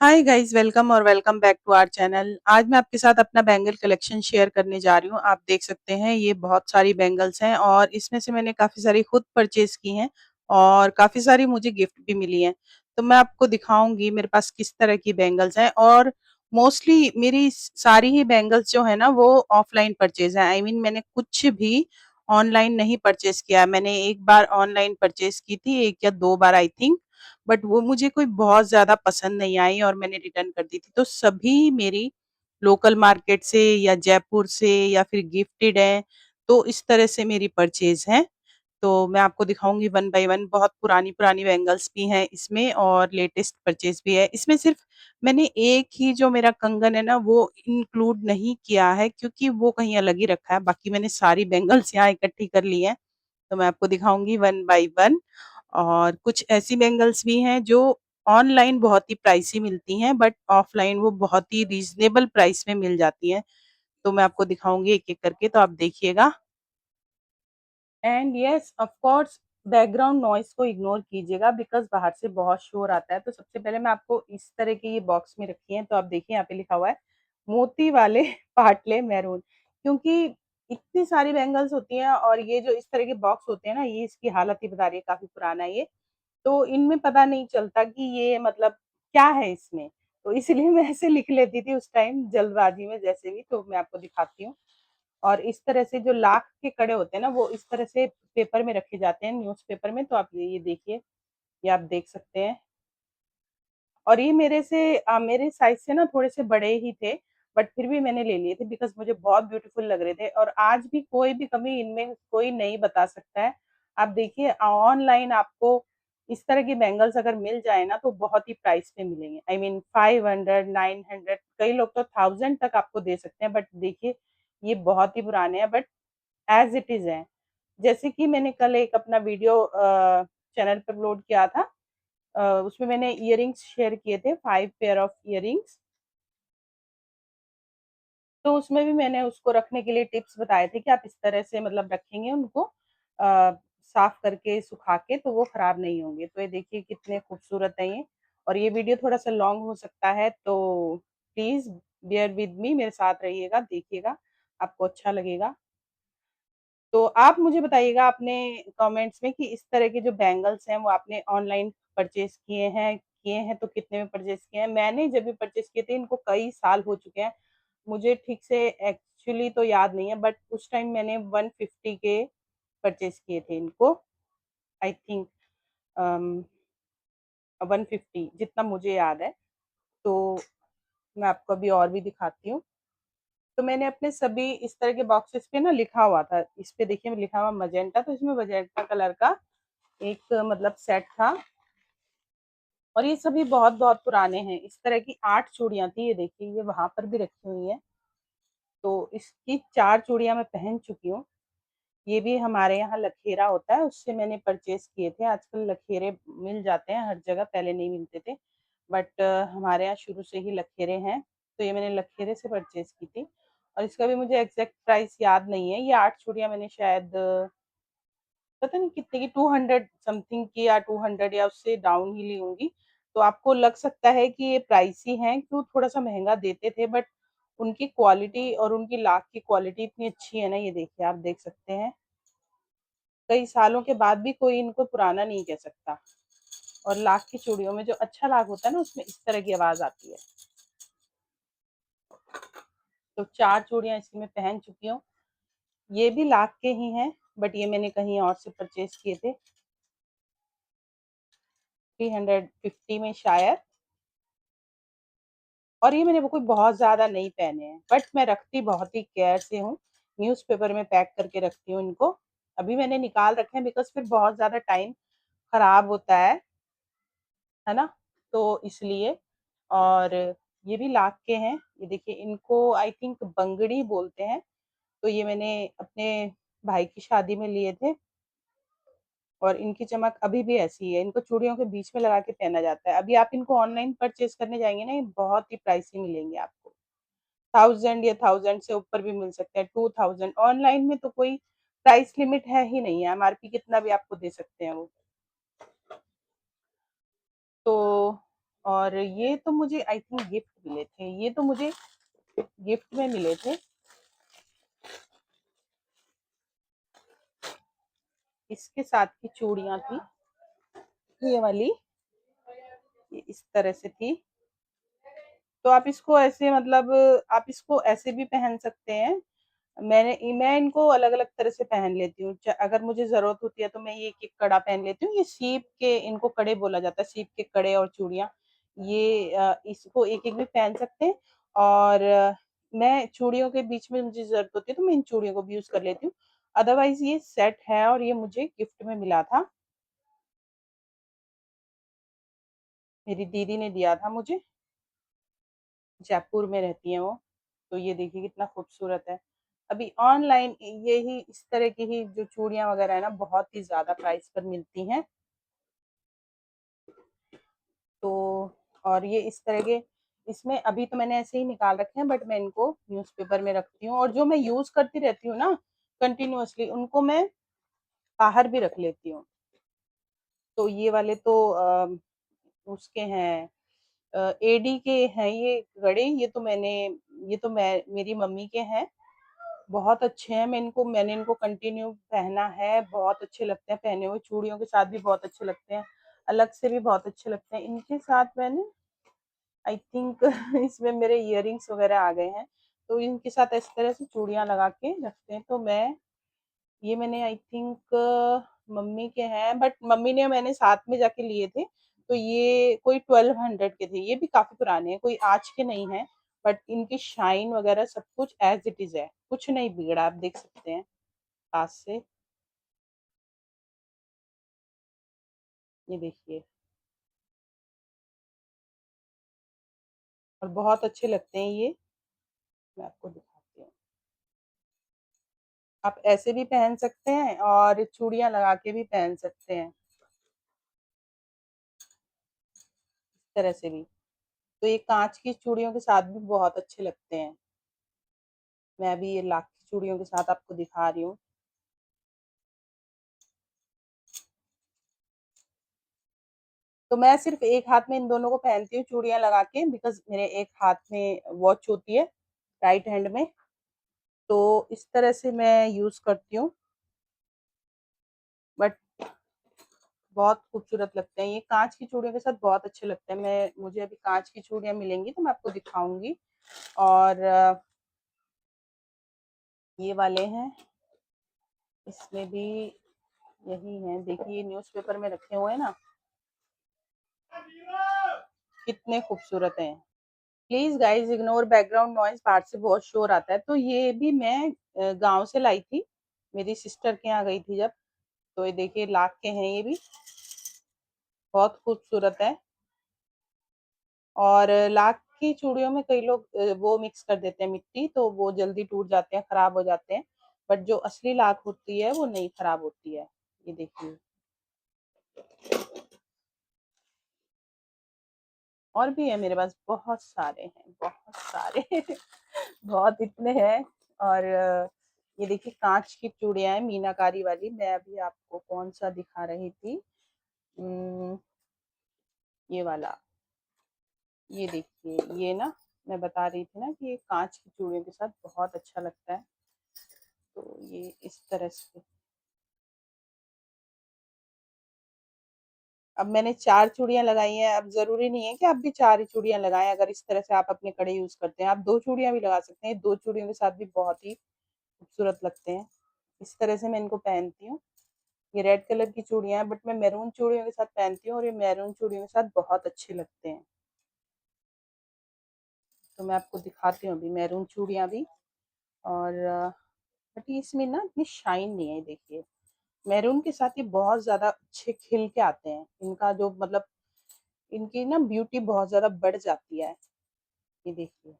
हाय guys, welcome और welcome back to our channel. आज मैं आपके साथ अपना बैंगल कलेक्शन शेयर करने जा रही हूँ। आप देख सकते हैं ये बहुत सारी बैंगल्स हैं और इसमें से मैंने काफ़ी सारी खुद परचेज़ की हैं और काफ़ी सारी मुझे गिफ्ट भी मिली हैं। तो मैं आपको दिखाऊँगी मेरे पास किस तरह की बैंगल्स हैं और मोस्टली मेरी सारी ही बैंगल्स जो है ना वो ऑफलाइन परचेज़ है। आई मीन मैंने कुछ भी ऑनलाइन नहीं परचेज़ किया है। मैंने एक बार ऑनलाइन परचेज़ की थी, 1 या 2 बार आई थिंक। बट वो मुझे कोई बहुत ज़्यादा पसंद नहीं आई और मैंने रिटर्न कर दी थी। तो सभी मेरी लोकल मार्केट से या जयपुर से या फिर गिफ्टेड हैं, तो इस तरह से मेरी परचेज़ हैं। तो मैं आपको दिखाऊँगी वन बाय वन। बहुत पुरानी-पुरानी बैंगल्स भी हैं इसमें और लेटेस्ट परचेज़ भी है। इसमें सिर्फ़ मैंने एक ही जो मेरा कंगन है ना वो इंक्लूड नहीं किया है क्योंकि वो कहीं अलग ही रखा है। बाकी मैंने सारी बैंगल्स यहाँ इकट्ठी कर ली हैं। तो मैं आपको दिखाऊँगी वन बाय वन। और कुछ ऐसी बैंगल्स भी हैं जो ऑनलाइन बहुत ही प्राइसी मिलती हैं बट ऑफलाइन वो बहुत ही रीज़नेबल प्राइस में मिल जाती हैं। तो मैं आपको दिखाऊँगी एक-एक करके, तो आप देखिएगा। And yes of course background noise को इग्नोर कीजिएगा बिकॉज़ बाहर से बहुत शोर आता है। तो सबसे पहले मैं आपको इस तरह के ये बॉक्स में रखी हैं, तो आप देखिए यहाँ पे लिखा हुआ है मोती वाले पाटले मैरून। क्योंकि इतनी सारी बैंगल्स होती हैं और ये जो इस तरह के बॉक्स होते हैं ना, ये इसकी हालत ही बता रही है, काफ़ी पुराना है ये। तो इनमें पता नहीं चलता कि ये मतलब क्या है इसमें। तो इसलिए मैं ऐसे लिख लेती थी उस टाइम जल्दबाज़ी में जैसे भी। तो मैं आपको दिखाती हूँ। और इस तरह से जो लाख के कड़े होते हैं ना, वो इस तरह से पेपर में रखे जाते हैं, न्यूज़पेपर में। तो आप ये देखिए, ये आप देख सकते हैं। और ये मेरे साइज़ से ना थोड़े से बड़े ही थे, बट फिर भी मैंने ले लिए थे बिकॉज़ मुझे बहुत ब्यूटीफुल लग रहे थे और आज भी कोई भी कमी इनमें कोई नहीं बता सकता है। आप देखिए ऑनलाइन आपको इस तरह की बैंगल्स अगर मिल जाए ना तो बहुत ही प्राइस में मिलेंगे। आई मीन 500, 900, कई लोग तो 1000 तक आपको दे सकते हैं। बट देखिए ये बहुत ही पुराने हैं बट एज़ इट इज़ हैं। जैसे कि मैंने कल एक अपना वीडियो चैनल पे अपलोड किया था। उसमें मैंने इयररिंग्स शेयर किए थे, 5 पेयर ऑफ इयररिंग्स। तो उसमें भी मैंने उसको रखने के लिए टिप्स बताए थे कि आप इस तरह से मतलब रखेंगे उनको साफ करके, सुखा के, तो वो खराब नहीं होंगे। तो ये देखिए कितने खूबसूरत हैं ये। और ये वीडियो थोड़ा-सा लॉन्ग हो सकता है, तो प्लीज़ बियर विद मी, मेरे साथ रहिएगा, देखिएगा, आपको अच्छा लगेगा। तो आप मुझे बताइएगा अपने कमेंट्स में कि इस तरह के जो बैंगल्स हैं वो आपने ऑनलाइन परचेज़ किए हैं तो कितने में परचेज़ किए हैं? मैंने जब भी परचेज़ किए थे इनको कई साल हो चुके हैं। मुझे ठीक से एक्चुअली तो याद नहीं है बट उस टाइम मैंने 150 के परचेज़ किए थे इनको, आई थिंक अम, 150 जितना मुझे याद है। तो मैं आपको अभी और भी दिखाती हूँ। तो मैंने अपने सभी इस तरह के बॉक्सेस पे ना लिखा हुआ था। इस पे देखिए लिखा हुआ मैजेंटा, तो इसमें मैजेंटा कलर का एक मतलब सेट था और ये सभी बहुत-बहुत पुराने हैं। इस तरह की 8 चूड़ियाँ थी, ये देखिए ये वहाँ पर भी रखी हुई हैं। तो इसकी 4 चूड़ियाँ मैं पहन चुकी हूँ। ये भी हमारे यहाँ लखेरा होता है, उससे मैंने परचेज़ किए थे। आजकल लखेरे मिल जाते हैं हर जगह, पहले नहीं मिलते थे। बट हमारे यहाँ शुरू से ही लखेरे हैं, तो ये मैंने लखेरे से परचेज़ की थी। और इसका भी मुझे एग्ज़ैक्ट प्राइस याद नहीं है। ये 8 चूड़ियाँ मैंने शायद पता नहीं कितने की 200 समथिंग की या 200 या उससे डाउन ही ली होंगी। तो आपको लग सकता है कि ये प्राइसी हैं, क्यों थोड़ा-सा महँगा देते थे, बट उनकी क्वालिटी और उनकी लाख की क्वालिटी इतनी अच्छी है ना, ये देखिए आप देख सकते हैं। कई सालों के बाद भी कोई इनको पुराना नहीं कह सकता। और लाख की चूड़ियों में जो अच्छा लाख होता है ना, उसमें इस तरह की आवाज़ आती है। तो 4 चूड़ियाँ इसकी मैं पहन चुकी हूँ। ये भी लाख के ही हैं, बट ये मैंने कहीं और से परचेज़ किए थे, 350 में शायद। और ये मैंने कोई बहुत ज़्यादा नहीं पहने हैं, बट मैं रखती बहुत ही केयर से हूँ। न्यूज़पेपर में पैक करके रखती हूँ इनको। अभी मैंने निकाल रखे हैं बिकॉज़ फिर बहुत ज़्यादा टाइम खराब होता है ना? तो इसलिए। और ये भी लाख के हैं। ये देखिए इनको आई थिंक बंगड़ी बोलते हैं। तो ये मैंने अपने भाई की शादी में लिए थे और इनकी चमक अभी भी ऐसी ही है। इनको चूड़ियों के बीच में लगा के पहना जाता है। अभी आप इनको ऑनलाइन परचेज़ करने जाएँगे ना, ये बहुत ही प्राइसी मिलेंगे आपको। 1000 या 1000 से ऊपर भी मिल सकते हैं, 2000। ऑनलाइन में तो कोई प्राइस लिमिट है ही नहीं है, एमआरपी कितना भी आपको दे सकते हैं वो। तो और ये तो मुझे आई थिंक गिफ्ट मिले थे, ये तो मुझे गिफ्ट में मिले थे। इसके साथ की चूड़ियाँ थी, ये वाली, ये इस तरह से थी। तो आप इसको ऐसे मतलब आप इसको ऐसे भी पहन सकते हैं। मैं इनको अलग-अलग तरह से पहन लेती हूँ। च अगर मुझे ज़रूरत होती है तो मैं ये एक-एक कड़ा पहन लेती हूँ। ये सीप के इनको कड़े बोला जाता है, सीप के कड़े और चूड़ियाँ। ये इसको एक-एक भी पहन सकते हैं और मैं चूड़ियों के बीच में मुझे ज़रूरत होती है तो मैं इन चूड़ियों को भी यूज़ कर लेती हूँ। अदरवाइज़ ये सेट है और ये मुझे गिफ्ट में मिला था। मेरी दीदी ने दिया था मुझे, जयपुर में रहती हैं वो। तो ये देखिए कितना खूबसूरत है। अभी ऑनलाइन यही इस तरह की ही जो चूड़ियाँ वगैरह है ना बहुत ही ज़्यादा प्राइस पर मिलती हैं। तो और ये इस तरह के इसमें अभी तो मैंने ऐसे ही निकाल रखे हैं बट मैं इनको न्यूज़पेपर में रखती हूँ और जो मैं यूज़ करती रहती हूँ ना कंटिन्यूअसली उनको मैं बाहर भी रख लेती हूँ। तो ये वाले तो उसके हैं एडी के हैं ये घड़े, ये तो मैं मेरी मम्मी के हैं। बहुत अच्छे हैं, मैंने इनको कंटिन्यू पहना है, बहुत अच्छे लगते हैं पहने हुए, चूड़ियों के साथ भी बहुत अच्छे लगते हैं, अलग से भी बहुत अच्छे लगते हैं। इनके साथ मैंने आई थिंक इसमें मेरे इयररिंग्स वगैरह आ गए हैं, तो इनके साथ इस तरह से चूड़ियाँ लगा के रखते हैं। तो मैंने आई थिंक मम्मी के हैं बट मम्मी ने मैंने साथ में जाके लिए थे, तो ये कोई 1200 के थे, ये भी काफ़ी पुराने हैं, कोई आज के नहीं हैं, बट इनकी शाइन वगैरह सब कुछ एज़ इट इज़ है, कुछ नहीं बिगड़ा, आप देख सकते हैं पास से। ये देखिए और बहुत अच्छे लगते हैं ये, मैं आपको दिखाती हूँ। आप ऐसे भी पहन सकते हैं और चूड़ियाँ लगा के भी पहन सकते हैं, इस तरह से भी। तो ये काँच की चूड़ियों के साथ भी बहुत अच्छे लगते हैं। मैं अभी ये लाख की चूड़ियों के साथ आपको दिखा रही हूँ। तो मैं सिर्फ़ एक हाथ में इन दोनों को पहनती हूँ चूड़ियाँ लगा के बिकॉज़ मेरे एक हाथ में वॉच होती है, राइट हैंड में, तो इस तरह से मैं यूज़ करती हूँ, बट बहुत खूबसूरत लगते हैं। ये काँच की चूड़ियों के साथ बहुत अच्छे लगते हैं। मुझे अभी काँच की चूड़ियाँ मिलेंगी तो मैं आपको दिखाऊँगी और ये वाले हैं, इसमें भी यही हैं, देखिए न्यूज़पेपर में रखे हुए हैं ना, कितने खूबसूरत हैं। Please guys ignore background noise, बाहर से बहुत शोर आता है। तो ये भी मैं गाँव से लाई थी, मेरी सिस्टर के यहाँ गई थी जब, तो ये देखिए लाख के हैं ये भी, बहुत खूबसूरत है। और लाख की चूड़ियों में कई लोग वो मिक्स कर देते हैं मिट्टी, तो वो जल्दी टूट जाते हैं, खराब हो जाते हैं, बट जो असली लाख होती है वो नहीं खराब होती है। ये देखिए और भी है मेरे पास, बहुत सारे हैं, बहुत सारे बहुत इतने हैं। और ये देखिए काँच की चूड़ियाँ हैं मीनाकारी वाली, मैं अभी आपको कौन-सा दिखा रही थी, ये वाला, ये देखिए, ये ना मैं बता रही थी ना कि ये काँच की चूड़ियों के साथ बहुत अच्छा लगता है, तो ये इस तरह से। अब मैंने 4 चूड़ियाँ लगाई हैं, अब ज़रूरी नहीं है कि आप भी 4 ही चूड़ियाँ लगाएँ, अगर इस तरह से आप अपने कड़े यूज़ करते हैं, आप 2 चूड़ियाँ भी लगा सकते हैं, 2 चूड़ियों के साथ भी बहुत ही खूबसूरत लगते हैं। इस तरह से मैं इनको पहनती हूँ। ये रेड कलर की चूड़ियाँ हैं बट मैं मैरून चूड़ियों के साथ पहनती हूँ और ये मैरून चूड़ियों के साथ बहुत अच्छे लगते हैं। तो मैं आपको दिखाती हूँ अभी मैरून चूड़ियाँ भी और बट इसमें ना इतनी शाइन नहीं है, देखिए। मैरून के साथ ये बहुत ज़्यादा अच्छे खिल के आते हैं। इनका जो मतलब इनकी ना ब्यूटी बहुत ज़्यादा बढ़ जाती है। ये देखिए।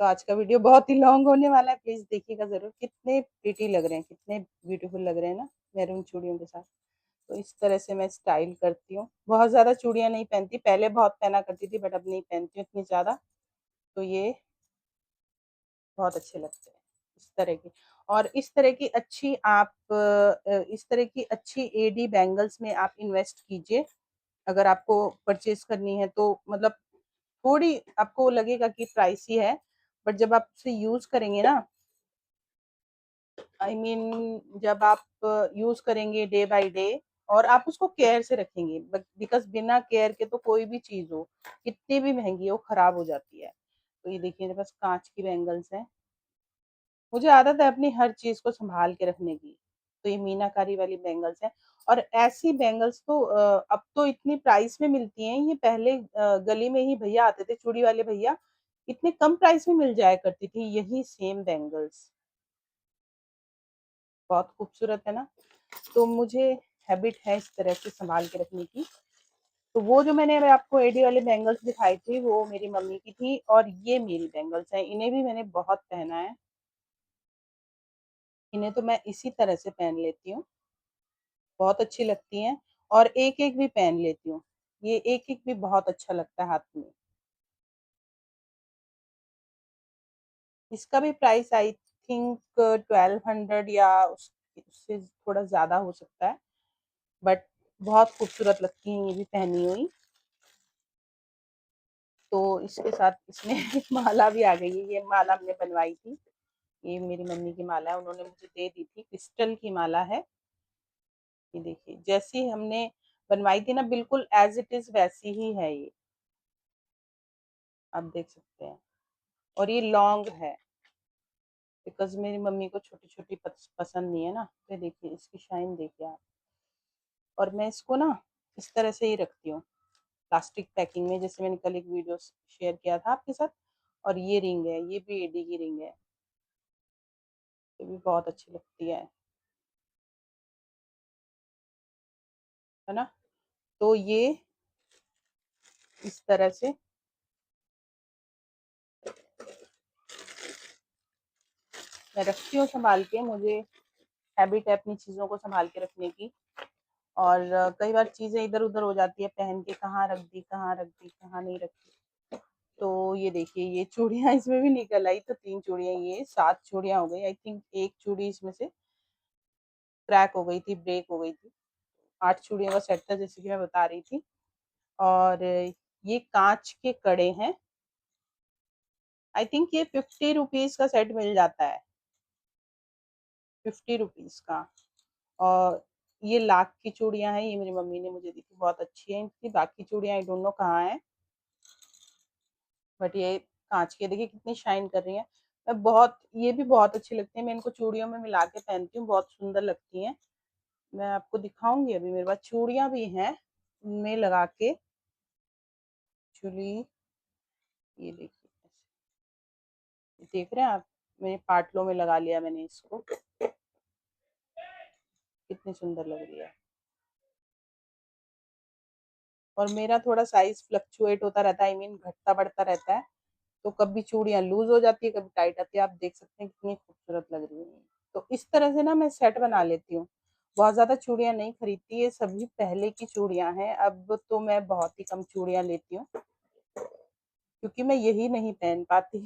तो आज का वीडियो बहुत ही लॉन्ग होने वाला है, प्लीज़ देखिएगा ज़रूर। कितने प्रिटी लग रहे हैं, कितने ब्यूटीफुल लग रहे हैं ना मैरून चूड़ियों के साथ। तो इस तरह से मैं स्टाइल करती हूँ। बहुत ज़्यादा चूड़ियाँ नहीं पहनती, पहले बहुत पहना करती थी बट अब नहीं पहनती हूँ इतनी ज़्यादा। तो ये बहुत अच्छे लगते हैं, इस तरह की। और इस तरह की अच्छी एडी बैंगल्स में आप इन्वेस्ट कीजिए। अगर आपको परचेज़ करनी है तो मतलब थोड़ी आपको लगेगा कि प्राइसी है, बट जब आप उसे यूज़ करेंगे ना, आई मीन जब आप यूज़ करेंगे डे बाय डे और आप उसको केयर से रखेंगे, बिकॉज़ बिना केयर के तो कोई भी चीज़ हो, कितनी भी महँगी हो, खराब हो जाती है। तो ये देखिए मेरे पास काँच की बैंगल्स हैं। मुझे आदत है अपनी हर चीज़ को सँभाल के रखने की। तो ये मीनाकारी वाली बैंगल्स हैं और ऐसी बैंगल्स तो अब तो इतनी प्राइस में मिलती हैं, ये पहले गली में ही भैया आते थे, चूड़ी वाले भैया, इतने कम प्राइस में मिल जाया करती थी यही सेम बैंगल्स। बहुत खूबसूरत है ना? तो मुझे हैबिट है इस तरह से सँभाल के रखने की। तो वो जो मैंने अभी आपको एडी वाले बैंगल्स दिखाई थी, वो मेरी मम्मी की थी और ये मेरी बैंगल्स हैं। इन्हें भी मैंने बहुत पहना है। इन्हें तो मैं इसी तरह से पहन लेती हूँ, बहुत अच्छी लगती हैं और एक-एक भी पहन लेती हूँ। ये एक-एक भी बहुत अच्छा लगता है हाथ में। इसका भी प्राइस आई थिंक 1200 या उससे थोड़ा ज़्यादा हो सकता है, बट बहुत खूबसूरत लगती हैं ये भी पहनी हुई। तो इसके साथ इसमें एक माला भी आ गई है, ये माला हमने बनवाई थी। ये मेरी मम्मी की माला है, उन्होंने मुझे दे दी थी, क्रिस्टल की माला है। ये देखिए, जैसी हमने बनवाई थी ना बिल्कुल एज़ इट इज़ वैसी ही है ये, आप देख सकते हैं। और ये लॉन्ग है, बिकॉज़ मेरी मम्मी को छोटी-छोटी पसंद नहीं है ना, तो ये देखिए इसकी शाइन देखिए आप। और मैं इसको ना इस तरह से ही रखती हूँ, प्लास्टिक पैकिंग में, जैसे मैंने कल एक वीडियो शेयर किया था आपके साथ। और ये रिंग है, ये भी एडी की रिंग है, ये भी बहुत अच्छी लगती है ना? तो ये इस तरह से मैं रखती हूँ सँभाल के, मुझे हैबिट है अपनी चीज़ों को सँभाल के रखने की। और कई बार चीज़ें इधर-उधर हो जाती है, पहन के कहाँ रख दी, कहाँ नहीं रखी। तो ये देखिए ये चूड़ियाँ इसमें भी निकल आई, तो 3 चूड़ियाँ, ये 7 चूड़ियाँ हो गई। आई थिंक 1 चूड़ी इसमें से क्रैक हो गई थी, ब्रेक हो गई थी। 8 चूड़ियों का सेट था जैसे कि मैं बता रही थी। और ये काँच के कड़े हैं। आई थिंक ये 50 रुपीज़ का सेट मिल जाता है, 50 रुपीज़ का। और ये लाख की चूड़ियाँ हैं, ये मेरी मम्मी ने मुझे दी थी, बहुत अच्छी है इनकी। बाकी चूड़ियाँ आई डोंट नो कहाँ हैं, बट ये काँच की है, देखिए कितनी शाइन कर रही हैं। मैं बहुत ये भी बहुत अच्छी लगती हैं, मैं इनको चूड़ियों में मिला के पहनती हूँ, बहुत सुंदर लगती हैं। मैं आपको दिखाऊँगी अभी, मेरे पास चूड़ियाँ भी हैं, उनमें लगा के एक्चुअली ये देखिए, देख रहे हैं आप? मेरे पार्टलों में लगा लिया मैंने इसको, कितनी सुंदर लग रही है। और मेरा थोड़ा साइज़ फ्लक्चुएट होता रहता है, आई मीन घटता-बढ़ता रहता है, तो कभी चूड़ियाँ लूज़ हो जाती है, कभी टाइट आती है, आप देख सकते हैं कितनी खूबसूरत लग रही है। तो इस तरह से ना मैं सेट बना लेती हूँ। बहुत ज़्यादा चूड़ियाँ नहीं खरीदती, ये सभी पहले की चूड़ियाँ हैं, अब तो मैं बहुत ही कम चूड़ियाँ लेती हूँ, क्योंकि मैं यही नहीं पहन पाती,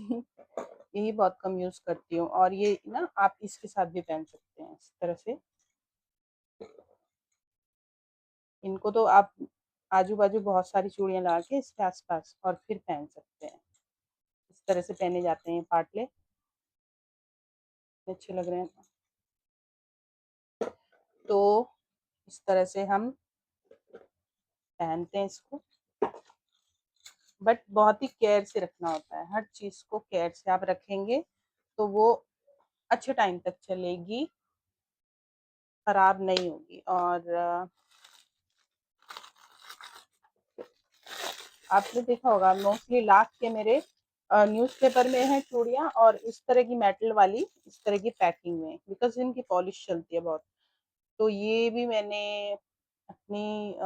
यही बहुत कम यूज़ करती हूँ। और ये ना आप इसके साथ भी पहन सकते हैं, इस तरह से। इनको तो आप आजू-बाजू बहुत सारी चूड़ियाँ लगा के इसके आस-पास और फिर पहन सकते हैं। इस तरह से पहने जाते हैं पार्टले, अच्छे लग रहे हैं। तो इस तरह से हम पहनते हैं इसको, बट बहुत ही केयर से रखना होता है। हर चीज़ को केयर से आप रखेंगे, तो वो अच्छे टाइम तक चलेगी, खराब नहीं होगी। और आपने देखा होगा मोस्टली लाख के मेरे न्यूज़पेपर में है चूड़ियाँ, और इस तरह की मेटल वाली, इस तरह की पैकिंग में, बिकॉज़ इनकी पॉलिश चलती है बहुत। तो ये भी मैंने अपनी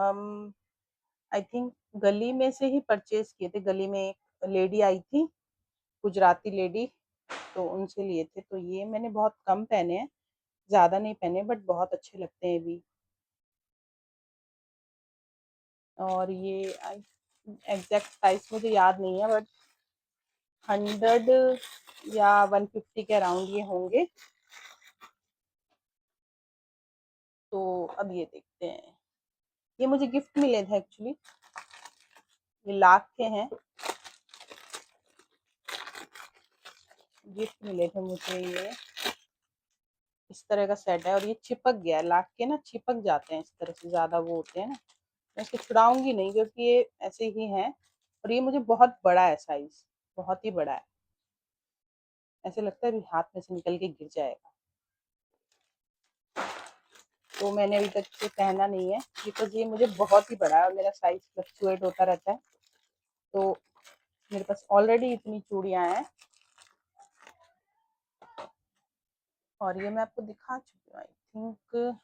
आई थिंक गली में से ही परचेज़ किए थे। गली में एक लेडी आई थी, गुजराती लेडी, तो उनसे लिए थे। तो ये मैंने बहुत कम पहने हैं, ज़्यादा नहीं पहने, बट बहुत अच्छे लगते हैं भी। और ये एग्ज़ैक्ट प्राइस मुझे याद नहीं है, बट 100 या 150 के अराउंड ये होंगे। तो अब ये देखते हैं, ये मुझे गिफ्ट मिले थे एक्चुअली, ये लाख के हैं, गिफ्ट मिले थे मुझे ये। इस तरह का सेट है और ये चिपक गया है, लाख के ना चिपक जाते हैं इस तरह से, ज्यादा वो होते हैं ना। मैं इसको छुड़ाऊंगी नहीं क्योंकि ये ऐसे ही है, और ये मुझे बहुत बड़ा है साइज, बहुत ही बड़ा है, ऐसे लगता है अभी हाथ में से निकल के गिर जाएगा। तो मैंने अभी तक ये पहना नहीं है बिकॉज ये मुझे बहुत ही बड़ा है और मेरा साइज फ्लक्चुएट होता रहता है। तो मेरे पास ऑलरेडी इतनी चूड़ियां हैं और ये मैं आपको दिखा चुकी हूँ आई थिंक,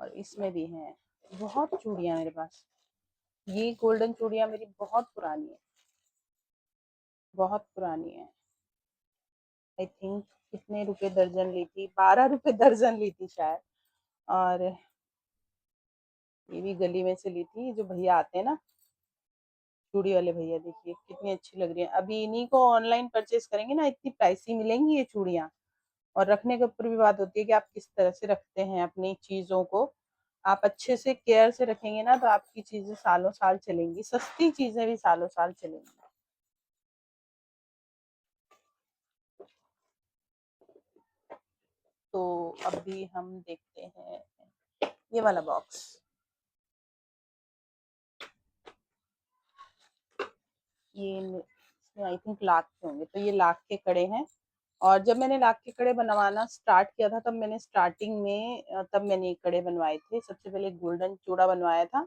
और इसमें भी है बहुत चूड़ियां मेरे पास। ये गोल्डन चूड़ियां मेरी बहुत पुरानी है, बहुत पुरानी है। आई थिंक कितने रुपए दर्जन ली थी, 12 रुपए दर्जन ली थी शायद। और ये भी गली में से ली थी, जो भैया आते हैं ना चूड़ी वाले भैया, देखिए कितनी अच्छी लग रही है। अभी इन्हीं को ऑनलाइन परचेज करेंगे ना, इतनी प्राइसी मिलेंगी ये चूड़ियां। और रखने के ऊपर भी बात होती है कि आप किस तरह से रखते हैं अपनी चीजों को। आप अच्छे से केयर से रखेंगे ना तो आपकी चीजें सालों साल चलेंगी, सस्ती चीजें भी सालों साल चलेंगी। तो अभी हम देखते हैं ये वाला बॉक्स, ये इसमें आई थिंक लाख के होंगे, तो ये लाख के कड़े हैं। और जब मैंने लाख के कड़े बनवाना स्टार्ट किया था, तब मैंने स्टार्टिंग में तब मैंने ये कड़े बनवाए थे। सबसे पहले गोल्डन चूड़ा बनवाया था,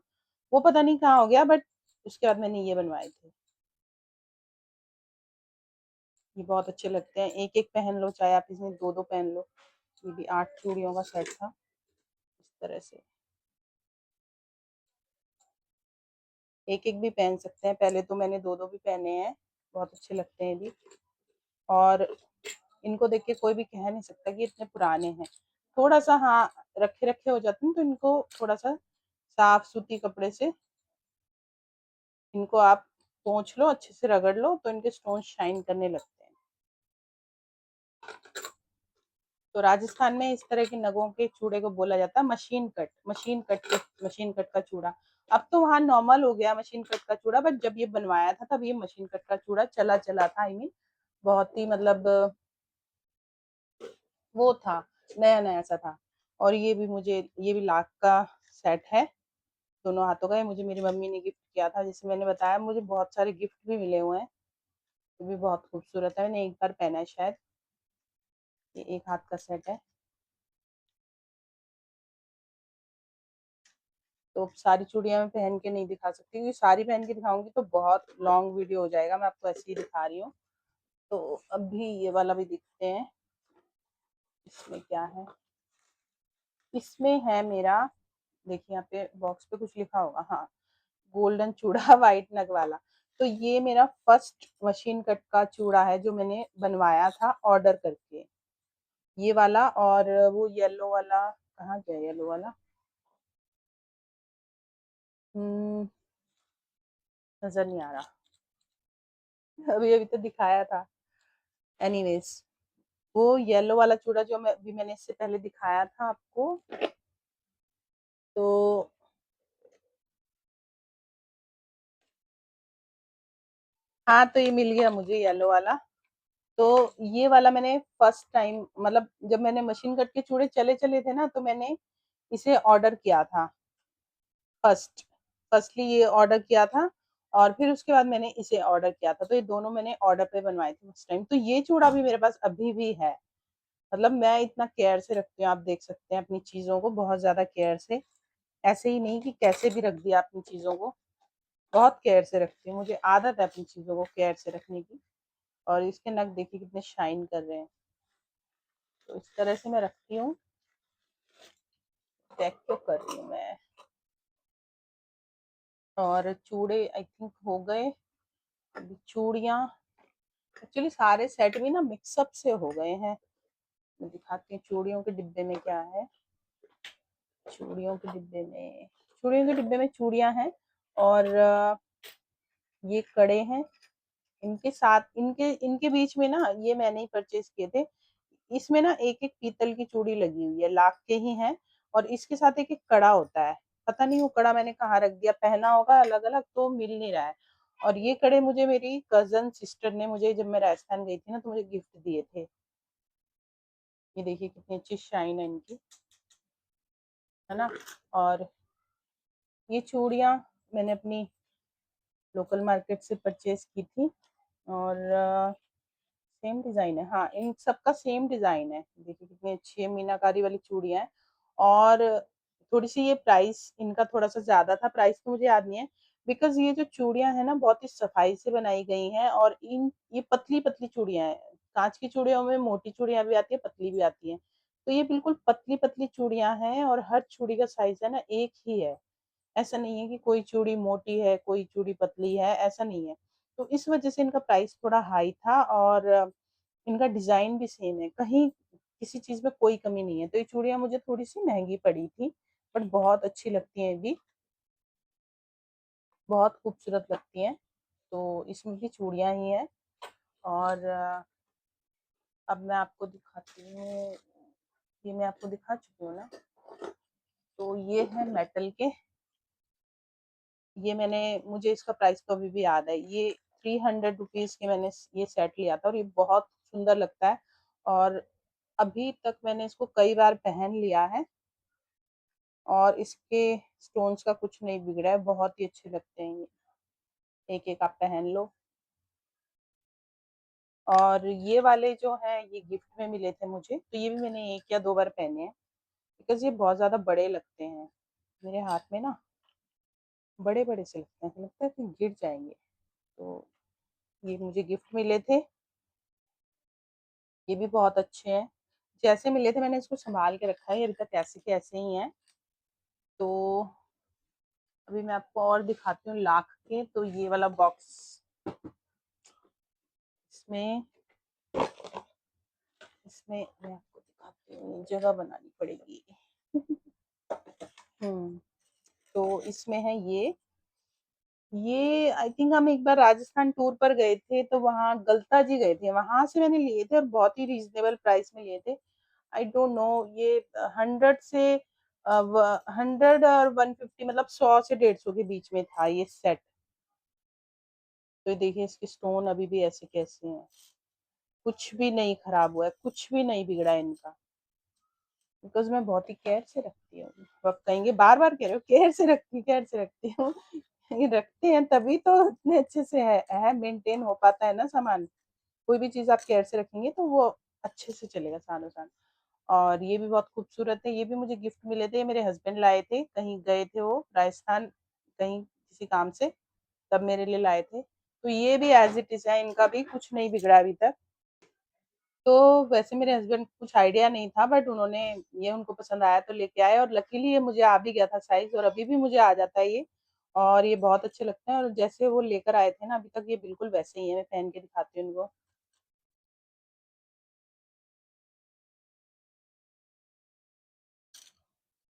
वो पता नहीं कहाँ हो गया, बट उसके बाद मैंने ये बनवाए थे। ये बहुत अच्छे लगते हैं, एक एक पहन लो, चाहे आप इसमें दो दो पहन लो। ये भी 8 चूड़ियों का सेट था इस तरह से, एक एक भी पहन सकते हैं। पहले तो मैंने दो दो भी पहने हैं, बहुत अच्छे लगते हैं भी। और इनको देख के कोई भी कह नहीं सकता कि इतने पुराने हैं। थोड़ा सा हाँ रखे रखे हो जाते हैं, तो इनको थोड़ा सा साफ सूती कपड़े से इनको आप पोंछ लो, अच्छे से रगड़ लो, तो इनके स्टोन शाइन करने लगते हैं। तो राजस्थान में इस तरह के नगों के चूड़े को बोला जाता है मशीन कट, मशीन कट का चूड़ा। अब तो वहाँ नॉर्मल हो गया मशीन कट का चूड़ा, बट जब ये बनवाया था तब ये मशीन कट का चूड़ा चला चला था। आई मीन बहुत ही मतलब वो था, नया नया सा था। और ये भी मुझे, ये भी लाख का सेट है, दोनों हाथों का। ये मुझे मेरी मम्मी ने गिफ्ट किया था, जिसे मैंने बताया मुझे बहुत सारे गिफ्ट भी मिले हुए हैं। ये भी बहुत खूबसूरत है, मैंने एक बार पहना है शायद। ये एक हाथ का सेट है। तो सारी चूड़ियां मैं पहन के नहीं दिखा सकती क्योंकि सारी पहन के दिखाऊंगी तो बहुत लॉन्ग वीडियो हो जाएगा। मैं आपको ऐसे ही दिखा रही हूँ। तो अभी ये वाला भी दिखते हैं, इसमें क्या है। इसमें है मेरा, देखिए यहाँ पे बॉक्स पे कुछ लिखा होगा, हाँ, गोल्डन चूड़ा वाइट नग वाला। तो ये मेरा फर्स्ट मशीन कट का चूड़ा है जो मैंने बनवाया था ऑर्डर करके, ये वाला। और वो येलो वाला कहाँ गया, येलो वाला नजर नहीं आ रहा। अभी अभी तो दिखाया था। एनीवेज, वो येलो वाला चूड़ा जो मैं अभी मैंने इससे पहले दिखाया था आपको, तो हाँ, तो ये मिल गया मुझे येलो वाला। तो ये वाला मैंने फर्स्ट टाइम, मतलब जब मैंने मशीन कट के चूड़े चले चले थे ना, तो मैंने इसे ऑर्डर किया था। फर्स्ट फर्स्टली ये ऑर्डर किया था, और फिर उसके बाद मैंने इसे ऑर्डर किया था। तो ये दोनों मैंने ऑर्डर पे बनवाए थे उस टाइम। तो ये चूड़ा भी मेरे पास अभी भी है। मतलब मैं इतना केयर से रखती हूँ, आप देख सकते हैं अपनी चीजों को बहुत ज्यादा केयर से। ऐसे ही नहीं कि कैसे भी रख दिया अपनी चीजों को, बहुत केयर से रखती हूँ। मुझे आदत है अपनी चीजों को केयर से रखने की। और इसके नग देखिए कितने शाइन कर रहे हैं। तो इस तरह से मैं रखती हूँ। चेक तो कर रही हूँ मैं। और चूड़े आई थिंक हो गए। अभी चूड़ियाँ, एक्चुअली सारे सेट भी ना मिक्सअप से हो गए हैं। मैं दिखाती हूँ चूड़ियों के डिब्बे में क्या है। चूड़ियों के डिब्बे में, चूड़ियों के डिब्बे में चूड़ियाँ हैं, और ये कड़े हैं। इनके साथ इनके इनके बीच में ना, ये मैंने ही परचेज किए थे। इसमें ना एक एक पीतल की चूड़ी लगी हुई है, लाख के ही हैं। और इसके साथ एक एक कड़ा होता है, पता नहीं वो कड़ा मैंने कहाँ रख दिया, पहना होगा अलग-अलग तो मिल नहीं रहा है। और ये कड़े मुझे मेरी कज़न सिस्टर ने मुझे जब मैं राजस्थान गई थी ना तो मुझे गिफ्ट दिए थे। ये देखिए कितनी अच्छी शाइन है इनकी, है ना? और ये चूड़ियाँ मैंने अपनी लोकल मार्केट से परचेज़ की थी और सेम डिज़ाइन है, हाँ, इन सबका सेम डिज़ाइन है। देखिए कितनी अच्छी है, मीनाकारी वाली चूड़ियाँ हैं और थोड़ी-सी ये प्राइस इनका थोड़ा-सा ज़्यादा था, प्राइस तो मुझे याद नहीं है। बिकॉज़ ये जो चूड़ियाँ हैं ना बहुत ही सफाई से बनाई गई हैं और इन ये पतली-पतली चूड़ियाँ हैं। काँच की चूड़ियों में मोटी चूड़ियाँ भी आती हैं, पतली भी आती हैं। तो ये बिल्कुल पतली-पतली चूड़ियाँ हैं और हर चूड़ी का साइज़ है ना एक ही है। ऐसा नहीं है कि कोई चूड़ी मोटी है, कोई चूड़ी पतली है, ऐसा नहीं है। तो इस वज़ह से इनका प्राइस थोड़ा हाई था और इनका डिज़ाइन भी सेम है, कहीं किसी चीज़ में कोई कमी नहीं है। तो ये चूड़ियाँ मुझे थोड़ी-सी महँगी पड़ी थी, बट बहुत अच्छी लगती हैं ये भी, बहुत खूबसूरत लगती हैं। तो इसमें भी चूड़ियाँ ही हैं और अब मैं आपको दिखाती हूँ, ये मैं आपको दिखा चुकी हूँ ना, तो ये है मेटल के, ये मैंने मुझे इसका प्राइस तो अभी भी याद है, ये 300 रुपीज़ के मैंने ये सेट लिया था और ये बहुत सुंदर लगता है और अभी तक मैंने इसको कई बार पहन लिया है और इसके स्टोन्स का कुछ नहीं बिगड़ा है, बहुत ही अच्छे लगते हैं ये, एक-एक आप पहन लो। और ये वाले जो हैं ये गिफ्ट में मिले थे मुझे, तो ये भी मैंने 1 या 2 बार पहने हैं, बिकॉज़ ये बहुत ज़्यादा बड़े लगते हैं, मेरे हाथ में ना बड़े-बड़े से लगते हैं, ऐसा लगता है कि गिर जाएँगे। तो ये मुझे गिफ्ट मिले थे, ये भी बहुत अच्छे हैं। जैसे मिले थे मैंने इसको सँभाल के रखा है, ये अभी तक ऐसे के ऐसे ही हैं। तो अभी मैं आपको और दिखाती हूँ लाख के, तो ये वाला बॉक्स, इसमें इसमें मैं आपको दिखाती हूँ, जगह बनानी पड़ेगी। हुँ, तो इसमें है ये आई थिंक हम एक बार राजस्थान टूर पर गए थे, तो वहाँ गलता जी गए थे, वहाँ से मैंने लिए थे और बहुत ही रीज़नेबल प्राइस में लिए थे। आई डोंट नो ये 100 से 100 और 150 मतलब 100 से 150 के बीच में था ये सेट। तो ये देखिए इसके स्टोन अभी भी ऐसे के ऐसे हैं, कुछ भी नहीं खराब हुआ है, कुछ भी नहीं बिगड़ा है इनका, बिकॉज़ मैं बहुत ही केयर से रखती हूँ। तो आप कहेंगे बार-बार कह रहे हो केयर से रखती हूँ। ये रखते हैं तभी तो इतने अच्छे से है मेंटेन हो पाता है ना सामान। कोई भी चीज़ आप केयर से रखेंगे तो वो अच्छे से चलेगा सालों-साल। और ये भी बहुत खूबसूरत है, ये भी मुझे गिफ्ट मिले थे, मेरे हस्बैंड लाए थे, कहीं गए थे वो राजस्थान कहीं किसी काम से, तब मेरे लिए लाए थे। तो ये भी एज़ इट इज़ है, इनका भी कुछ नहीं बिगड़ा अभी तक। तो वैसे मेरे हस्बैंड को कुछ आइडिया नहीं था बट उन्होंने ये उनको पसंद आया तो लेके आए और लकीली ये मुझे आ भी गया था साइज़ और अभी भी मुझे आ जाता है ये और ये बहुत अच्छे लगते हैं और जैसे वो लेकर आए थे ना अभी तक ये बिल्कुल वैसे ही है, मैं पहन के दिखाती हूँ इनको।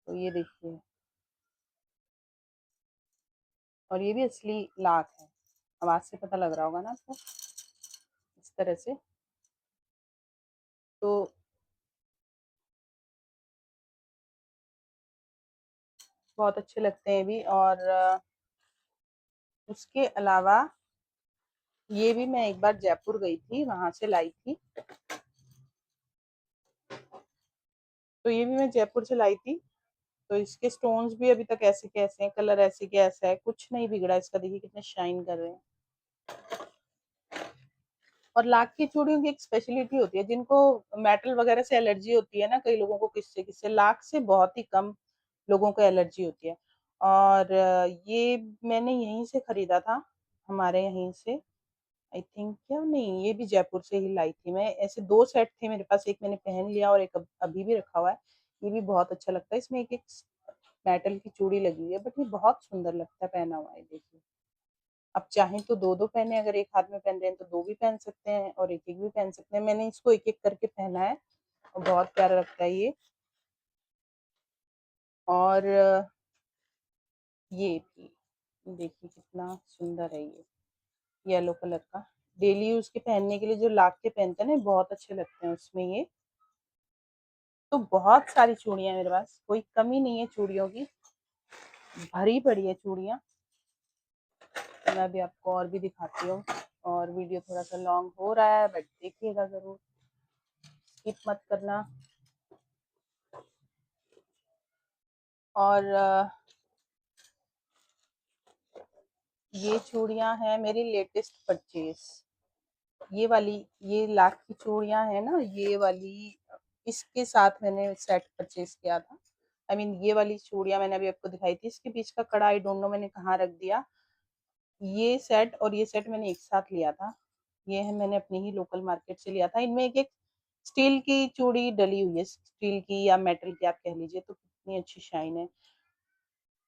तो ये देखिए और ये भी असली लाख है, आवाज़ से पता लग रहा होगा ना आपको, इस तरह से। तो बहुत अच्छे लगते हैं ये भी और उसके अलावा ये भी मैं एक बार जयपुर गई थी, वहाँ से लाई थी। तो ये भी मैं जयपुर से लाई थी, तो इसके स्टोन्स भी अभी तक ऐसे के ऐसे हैं, कलर ऐसे के ऐसा है, कुछ नहीं बिगड़ा इसका, देखिए कितने शाइन कर रहे हैं। और लाख की चूड़ियों की एक स्पेशलिटी होती है, जिनको मेटल वगैरह से एलर्जी होती है ना, कई लोगों को किससे, लाख से बहुत ही कम लोगों को एलर्जी होती है। और ये मैंने यहीं से खरीदा था, हमारे यहीं से, आई थिंक क्या नहीं, ये भी जयपुर से ही लाई थी मैं। ऐसे 2 सेट थे मेरे पास, एक मैंने पहन लिया और एक अभी भी रखा हुआ है। ये भी बहुत अच्छा लगता है, इसमें एक-एक मेटल की चूड़ी लगी हुई है, बट ये बहुत सुंदर लगता है पहना हुआ है, देखिए। आप चाहें तो 2-2 पहने, अगर एक हाथ में पहन रहे हैं तो 2 भी पहन सकते हैं और एक-एक भी पहन सकते हैं। मैंने इसको एक-एक करके पहना है और बहुत प्यारा लगता है ये। और ये भी देखिए कितना सुंदर है ये, येलो कलर का। डेली यूज़ के पहनने के लिए जो लाख के पहनते हैं ना, बहुत अच्छे लगते हैं उसमें ये। तो बहुत सारी चूड़ियाँ हैं मेरे पास, कोई कमी नहीं है चूड़ियों की। भरी पड़ी है चूड़ियाँ। मैं अभी आपको और भी दिखाती हूँ, और वीडियो थोड़ा सा लॉन्ग हो रहा है बट देखिएगा ज़रूर, स्किप मत करना। और ये चूड़ियाँ हैं मेरी लेटेस्ट परचेज। ये वाली, ये लाख की चूड़ियाँ हैं ना, ये वाली, इसके साथ मैंने सेट परचेज किया था। आई मीन ये वाली चूड़ियाँ मैंने अभी आपको दिखाई थी, इसके बीच का कड़ा आई डोंट नो मैंने कहाँ रख दिया। ये सेट और ये सेट मैंने एक साथ लिया था। ये है मैंने अपनी ही लोकल मार्केट से लिया था। इनमें एक एक स्टील की चूड़ी डली हुई है, स्टील की या मेटल की आप कह लीजिए, तो कितनी अच्छी शाइन है।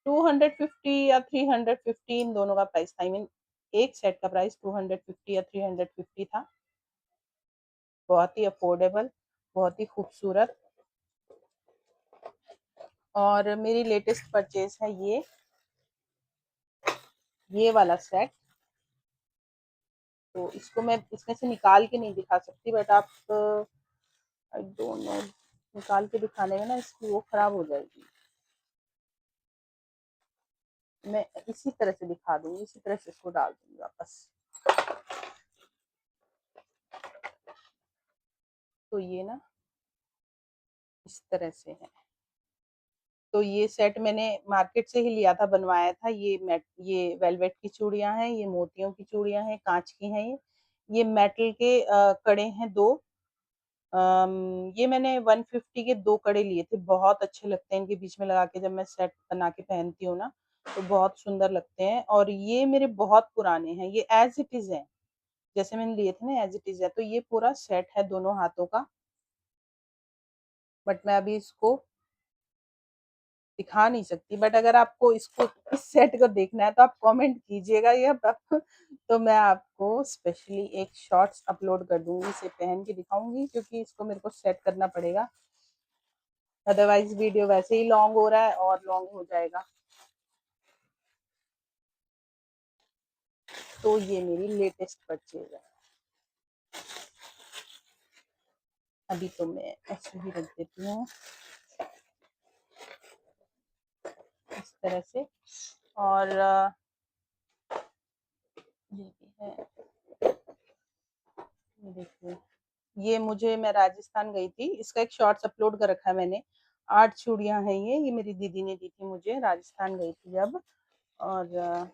250 या 350 इन दोनों का प्राइस था। आई मीन एक सेट का प्राइस 250 या 350 था। बहुत ही अफोर्डेबल, बहुत ही खूबसूरत। और मेरी लेटेस्ट परचेज है ये वाला सेट। तो इसको मैं इसमें से निकाल के नहीं दिखा सकती, बट आप आई डोंट नो, निकाल के दिखाने में ना इसकी वो खराब हो जाएगी। मैं इसी तरह से दिखा दूंगी, इसी तरह से इसको डाल दूंगी वापस। तो ये ना इस तरह से है। तो ये सेट मैंने मार्केट से ही लिया था, बनवाया था। ये वेलवेट की चूड़ियां हैं, ये मोतियों की चूड़ियां हैं, कांच की हैं ये मेटल के कड़े हैं दो। ये मैंने 150 के दो कड़े लिए थे, बहुत अच्छे लगते हैं इनके बीच में लगा के, जब मैं सेट बना के पहनती हूँ ना तो बहुत सुंदर लगते हैं। और ये मेरे बहुत पुराने हैं, ये एज इट इज है, जैसे मैंने लिए थे ना एज इट इज है। तो ये पूरा सेट है दोनों हाथों का, बट मैं अभी इसको दिखा नहीं सकती। बट अगर आपको इसको, इस सेट को देखना है तो आप कमेंट कीजिएगा ये तो मैं आपको स्पेशली एक शॉर्ट्स अपलोड कर दूंगी, इसे पहन के दिखाऊंगी, क्योंकि इसको मेरे को सेट करना पड़ेगा, अदरवाइज वीडियो वैसे ही लॉन्ग हो रहा है और लॉन्ग हो जाएगा। तो ये मेरी लेटेस्ट परचेज है। अभी तो मैं ऐसे ही रख देती हूँ इस तरह से। और ये भी है, ये देखिए, मैं राजस्थान गई थी, इसका एक शॉर्ट्स अपलोड कर रखा है मैंने। 8 चूड़ियां हैं ये मेरी दीदी ने दी थी मुझे, राजस्थान गई थी जब। और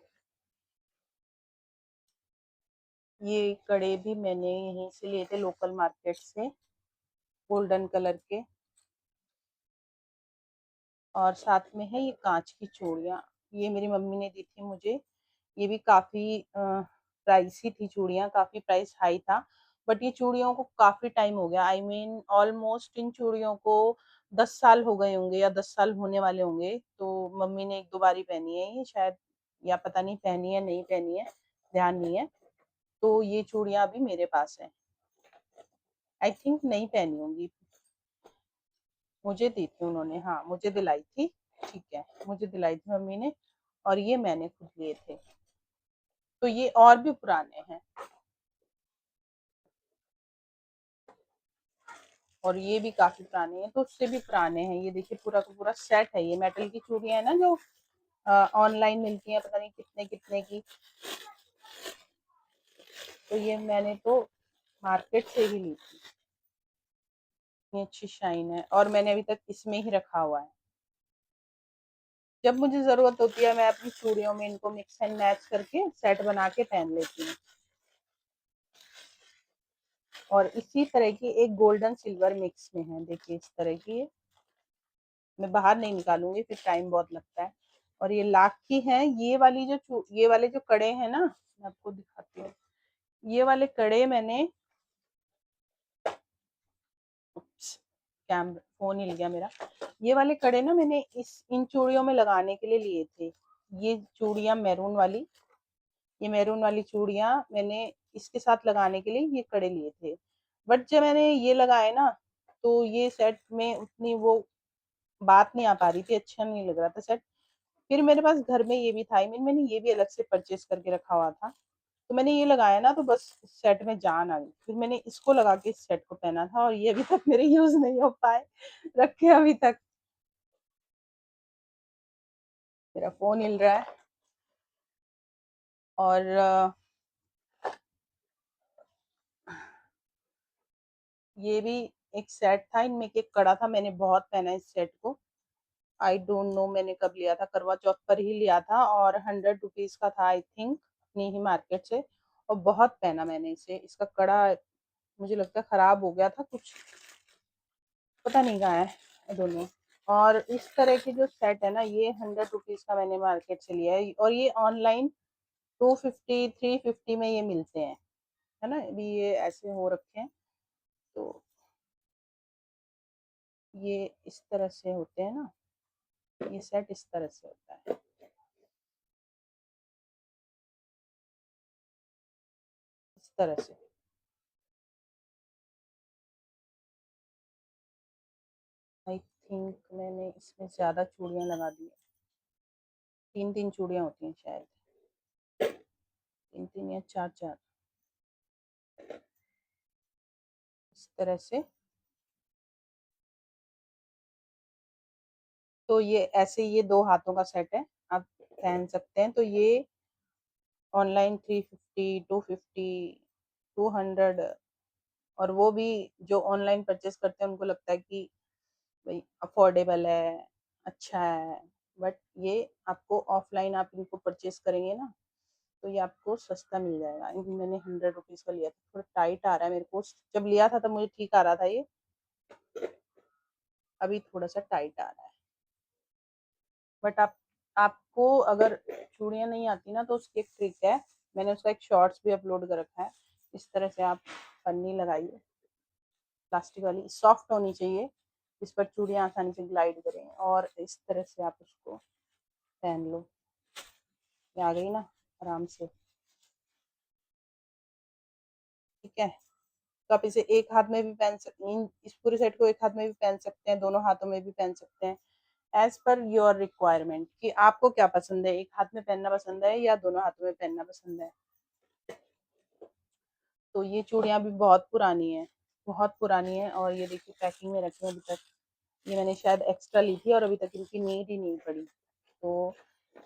ये कड़े भी मैंने यहीं से लिए थे, लोकल मार्केट से, गोल्डन कलर के। और साथ में है ये कांच की चूड़ियां, ये मेरी मम्मी ने दी थी मुझे। ये भी काफी प्राइसी थी चूड़ियां, काफी प्राइस हाई था। बट ये चूड़ियों को काफी टाइम हो गया, आई मीन ऑलमोस्ट इन चूड़ियों को 10 साल हो गए होंगे या 10 साल होने वाले होंगे। तो मम्मी ने एक दो बार ही पहनी है ये शायद, या पता नहीं पहनी है नहीं पहनी है, ध्यान नहीं है। तो ये चूड़ियां अभी मेरे पास है, आई थिंक नहीं पहनी होंगी। मुझे दी थी उन्होंने, हाँ मुझे दिलाई थी, ठीक है, मुझे दिलाई थी मम्मी ने। और ये मैंने खुद लिए थे। तो ये और भी पुराने हैं, और ये भी काफी पुराने हैं, तो उससे भी पुराने हैं। ये देखिए पूरा का पूरा सेट है, ये मेटल की चूड़ियां है ना जो ऑनलाइन मिलती हैं पता नहीं कितने कितने की। तो ये मैंने तो मार्केट से ही ली थी, इतनी अच्छी शाइन है, और मैंने अभी तक इसमें ही रखा हुआ है। जब मुझे जरूरत होती है मैं अपनी चूड़ियों में इनको मिक्स एंड मैच करके सेट बना के पहन लेती हूँ। और इसी तरह की एक गोल्डन सिल्वर मिक्स में है, देखिए इस तरह की। मैं बाहर नहीं निकालूंगी, फिर टाइम बहुत लगता है। और ये लाख की है, ये वाले जो कड़े हैं ना, मैं आपको दिखाती हूँ। ये वाले कड़े मैंने, कैमरा फोन हिल गया मेरा। ये वाले कड़े ना मैंने इस इन चूड़ियों में लगाने के लिए लिए थे। ये चूड़ियां मैरून वाली, ये मैरून वाली चूड़ियां मैंने इसके साथ लगाने के लिए ये कड़े लिए थे। बट जब मैंने ये लगाए ना, तो ये सेट में उतनी वो बात नहीं आ पा रही थी, अच्छा नहीं लग रहा था सेट। फिर मेरे पास घर में ये भी था, मैंने ये भी अलग से परचेज करके रखा हुआ था। तो मैंने ये लगाया ना तो बस सेट में जान आ गई। फिर मैंने इसको लगा के इस सेट को पहना था, और ये अभी तक मेरे यूज नहीं हो पाए, रखे अभी तक। मेरा फ़ोन हिल रहा है। और ये भी एक सेट था, इनमें एक कड़ा था, मैंने बहुत पहना है इस सेट को। आई डोंट नो मैंने कब लिया था, करवा चौथ पर ही लिया था और 100 रुपीज़ का था आई थिंक, अपनी ही मार्केट से। और बहुत पहना मैंने इसे। इसका कड़ा मुझे लगता है खराब हो गया था कुछ, पता नहीं कहाँ है, आई डोंट नो। और इस तरह के जो सेट है ना, ये 100 रुपीज़ का मैंने मार्केट से लिया है और ये ऑनलाइन 250 350 में ये मिलते हैं, है ना। अभी ये ऐसे हो रखे हैं, तो ये इस तरह से होते हैं ना, ये सेट इस तरह से होता है, इस तरह से। आई थिंक मैंने इसमें ज़्यादा चूड़ियाँ लगा दी है, 3 3 चूड़ियाँ होती हैं शायद, 3 3 या 4 4, इस तरह से। तो ये ऐसे, ये 2 हाथों का सेट है, आप पहन सकते हैं। तो ये ऑनलाइन 350 250 200, और वो भी जो ऑनलाइन परचेज करते हैं उनको लगता है कि भाई अफोर्डेबल है, अच्छा है। बट ये आपको ऑफलाइन आप इनको परचेज करेंगे ना, तो ये आपको सस्ता मिल जाएगा। मैंने 100 रुपीज़ का लिया था, थोड़ा टाइट आ रहा है मेरे को, जब लिया था तब मुझे ठीक आ रहा था ये, अभी थोड़ा सा टाइट आ रहा है। बट आपको अगर चूड़ियाँ नहीं आती ना, तो उसकी एक ट्रिक है, मैंने उसका एक शॉर्ट्स भी अपलोड कर रखा है। इस तरह से आप पन्नी लगाइए, प्लास्टिक वाली, सॉफ्ट होनी चाहिए, इस पर चूड़ियाँ आसानी से ग्लाइड करें, और इस तरह से आप उसको पहन लो। ये आ गई ना आराम से, ठीक है। तो आप इसे एक हाथ में भी पहन सकते हैं, इस पूरे सेट को एक हाथ में भी पहन सकते हैं, दोनों हाथों में भी पहन सकते हैं, एज पर योर रिक्वायरमेंट, कि आपको क्या पसंद है, एक हाथ में पहनना पसंद है या दोनों हाथों में पहनना पसंद है। तो ये चूड़ियाँ भी बहुत पुरानी है, बहुत पुरानी है, और ये देखिए पैकिंग में रखी है अभी तक। ये मैंने शायद एक्स्ट्रा ली थी और अभी तक इनकी नीड ही नहीं पड़ी। तो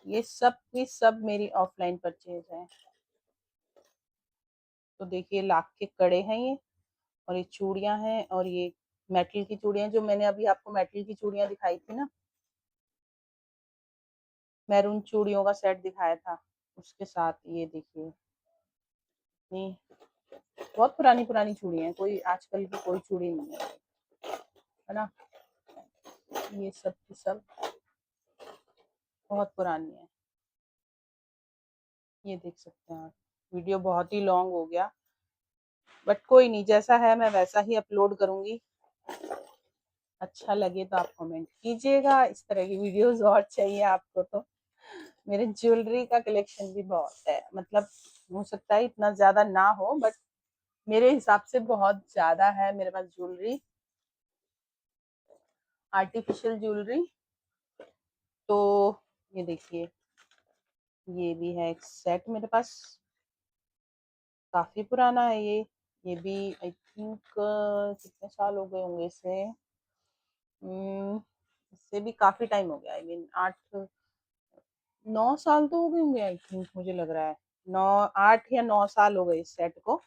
ये सब की सब मेरी ऑफलाइन परचेज है। तो देखिए लाख के कड़े हैं ये, और ये चूड़ियाँ हैं, और ये मेटल की चूड़ियाँ, जो मैंने अभी आपको मेटल की चूड़ियाँ दिखाई थी ना, मैरून चूड़ियों का सेट दिखाया था, उसके साथ ये देखिए इतनी बहुत पुरानी पुरानी चूड़ियाँ हैं, कोई आजकल की कोई चूड़ी नहीं है ना। ये सब की सब बहुत पुरानी है, ये देख सकते हैं आप। वीडियो बहुत ही लॉन्ग हो गया, बट कोई नहीं, जैसा है मैं वैसा ही अपलोड करूंगी। अच्छा लगे तो आप कमेंट कीजिएगा। इस तरह की वीडियोस और चाहिए आपको तो मेरे ज्वेलरी का कलेक्शन भी बहुत है, मतलब हो सकता है इतना ज्यादा ना हो, बट मेरे हिसाब से बहुत ज्यादा है मेरे पास ज्वेलरी, आर्टिफिशियल ज्वेलरी। तो ये देखिए, ये भी है एक सेट मेरे पास, काफी पुराना है ये भी आई थिंक कितने साल हो गए होंगे इसे, इससे भी काफी टाइम हो गया, आई मीन 8 9 साल तो हो गए होंगे आई थिंक, मुझे लग रहा है 9 8 या 9 साल हो गए इस सेट को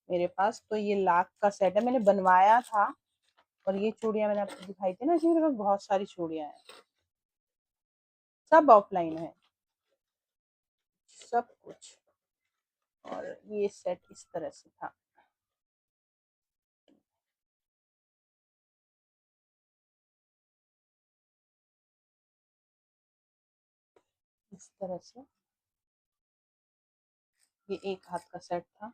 मेरे पास। तो ये लाख का सेट है, मैंने बनवाया था। और ये चूड़ियां मैंने आपको दिखाई थी ना, इसमें मेरे पास बहुत सारी चूड़ियां हैं, सब ऑफलाइन है, सब कुछ। और ये सेट इस तरह से था, इस तरह से। ये एक हाथ का सेट था,